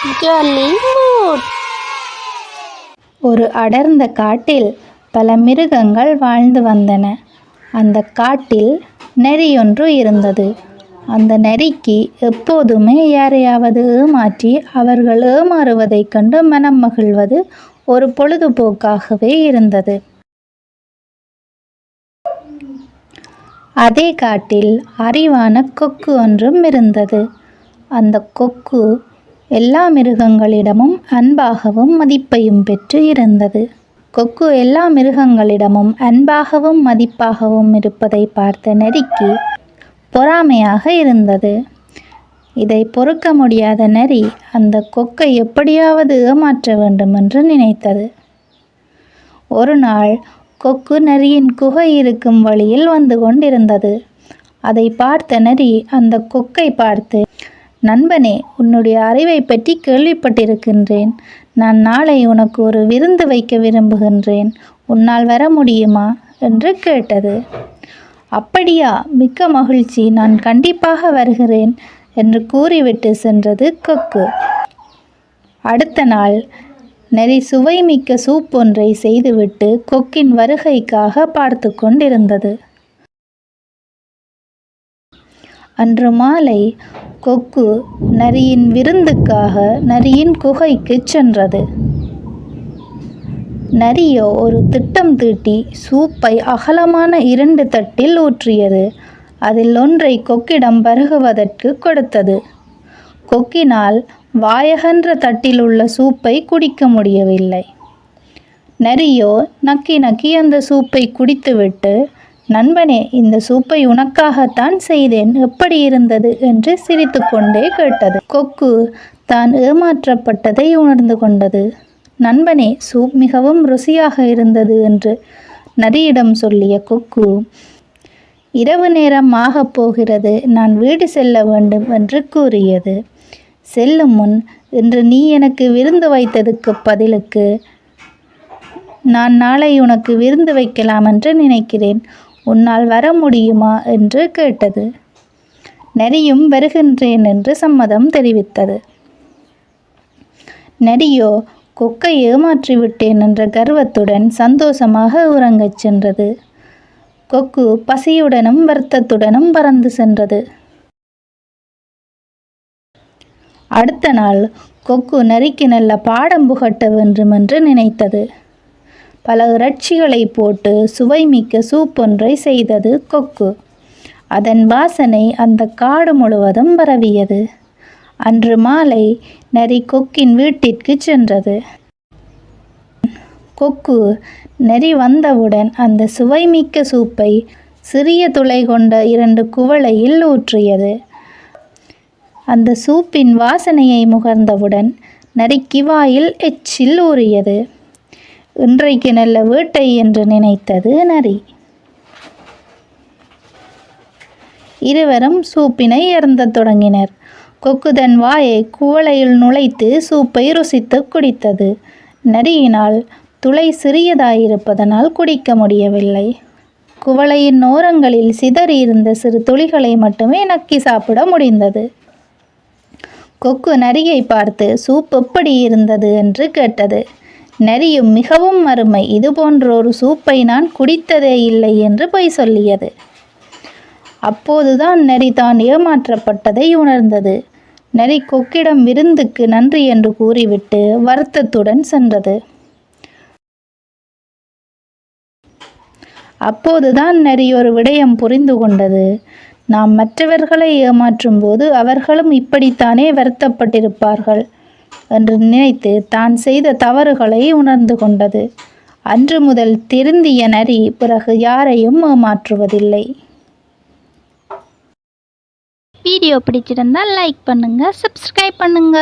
Jolly mood. ஒரு அடர்ந்த காட்டில் பல மிருகங்கள் வாழ்ந்து வந்தன. அந்த காட்டில் நரியொன்று இருந்தது. அந்த நரிக்கு எப்போதுமே யாரையாவது ஏமாற்றி அவர்கள் ஏமாறுவதைக் கண்டு மனம் மகிழ்வது ஒரு பொழுதுபோக்காகவே இருந்தது. அதே காட்டில் அறிவான கொக்கு ஒன்றும் இருந்தது. அந்த கொக்கு எல்லா மிருகங்களிடமும் அன்பாகவும் மதிப்பையும் பெற்று இருந்தது. கொக்கு எல்லா மிருகங்களிடமும் அன்பாகவும் மதிப்பாகவும் இருப்பதை பார்த்த நரிக்கு பொறாமையாக இருந்தது. இதை பொறுக்க முடியாத நரி அந்த கொக்கை எப்படியாவது ஏமாற்ற வேண்டும் என்று நினைத்தது. ஒரு நாள் கொக்கு நரியின் குகை இருக்கும் வழியில் வந்து கொண்டிருந்தது. அதை பார்த்த நரி அந்த கொக்கை பார்த்து, நண்பனே, உன்னுடைய அறிவை பற்றி கேள்விப்பட்டிருக்கின்றேன். நான் நாளை உனக்கு ஒரு விருந்து வைக்க விரும்புகின்றேன். உன்னால் வர முடியுமா என்று கேட்டது. அப்படியா, மிக்க மகிழ்ச்சி, நான் கண்டிப்பாக வருகிறேன் என்று கூறிவிட்டு சென்றது கொக்கு. அடுத்த நாள் நரி சுவைமிக்க சூப் ஒன்றை செய்துவிட்டு கொக்கின் வருகைக்காக பார்த்து கொண்டிருந்தது. அன்று மாலை கொக்கு நரியின் விருந்துக்காக நரியின் குகைக்கு சென்றது. நரியோ ஒரு திட்டம் தீட்டி சூப்பை அகலமான 2 தட்டில் ஊற்றியது. அதில் ஒன்றை கொக்கிடம் பருகுவதற்கு கொடுத்தது. கொக்கினால் வாயகன்ற தட்டில் உள்ள சூப்பை குடிக்க முடியவில்லை. நரியோ நக்கி நக்கி அந்த சூப்பை குடித்துவிட்டு, நண்பனே, இந்த சூப்பை உனக்காகத்தான் செய்தேன், எப்படி இருந்தது என்று சிரித்து கொண்டே கேட்டது. கொக்கு தான் ஏமாற்றப்பட்டதை உணர்ந்து கொண்டது. நண்பனே, சூப் மிகவும் ருசியாக இருந்தது என்று நரியிடம் சொல்லிய கொக்கு, இரவு நேரம் ஆகப் போகிறது, நான் வீடு செல்ல வேண்டும் என்று கூறியது. செல்லும் முன், இன்று நீ எனக்கு விருந்து வைத்ததுக்கு பதிலுக்கு நான் நாளை உனக்கு விருந்து வைக்கலாம் என்று நினைக்கிறேன். உன்னால் வர முடியுமா என்று கேட்டது. நரியும் வருகின்றேன் என்று சம்மதம் தெரிவித்தது. நரியோ கொக்கை ஏமாற்றிவிட்டேன் என்ற கர்வத்துடன் சந்தோஷமாக உறங்கச் சென்றது. கொக்கு பசியுடனும் வருத்தத்துடனும் பறந்து சென்றது. அடுத்த நாள் கொக்கு நரிக்கு நல்ல பாடம் புகட்ட வேண்டும் என்று நினைத்தது. பல இறைச்சிகளை போட்டு சுவைமிக்க சூப் ஒன்றை செய்தது கொக்கு. அதன் வாசனை அந்த காடு முழுவதும் பரவியது. அன்று மாலை நரி கொக்கின் வீட்டிற்கு சென்றது. கொக்கு நரி வந்தவுடன் அந்த சுவைமிக்க சூப்பை சிறிய துளை கொண்ட 2 குவளையில் ஊற்றியது. அந்த சூப்பின் வாசனையை முகர்ந்தவுடன் நரிக்கு வாயில் எச்சில் ஊறியது. இன்றைக்கு நல்ல வேட்டை என்று நினைத்தது நரி. இருவரும் சூப்பினை அருந்தத் தொடங்கினர். கொக்கு தன் வாயை குவளையில் நுழைத்து சூப்பை ருசித்து குடித்தது. நரியினால் துளை சிறியதாயிருப்பதனால் குடிக்க முடியவில்லை. குவளையின் ஓரங்களில் சிதறியிருந்த சிறு துளிகளை மட்டுமே நக்கி சாப்பிட முடிந்தது. கொக்கு நரியை பார்த்து சூப் எப்படி இருந்தது என்று கேட்டது. நரியும் மிகவும் அருமை, இதுபோன்ற ஒரு சூப்பை நான் குடித்ததே இல்லை என்று பொய் சொல்லியது. அப்போதுதான் நரி தான் ஏமாற்றப்பட்டதை உணர்ந்தது. நரி கொக்கிடம் விருந்துக்கு நன்றி என்று கூறிவிட்டு வருத்தத்துடன் சென்றது. அப்போதுதான் நரி ஒரு விடயம் புரிந்து கொண்டது. நாம் மற்றவர்களை ஏமாற்றும் போது அவர்களும் இப்படித்தானே வருத்தப்பட்டிருப்பார்கள் என்று நினைத்து தான் செய்த தவறுகளை உணர்ந்து கொண்டது. அன்று முதல் திருந்திய நரி பிறகு யாரையும் ஏமாற்றுவதில்லை. வீடியோ பிடிச்சிருந்தால் லைக் பண்ணுங்க, சப்ஸ்கிரைப் பண்ணுங்க.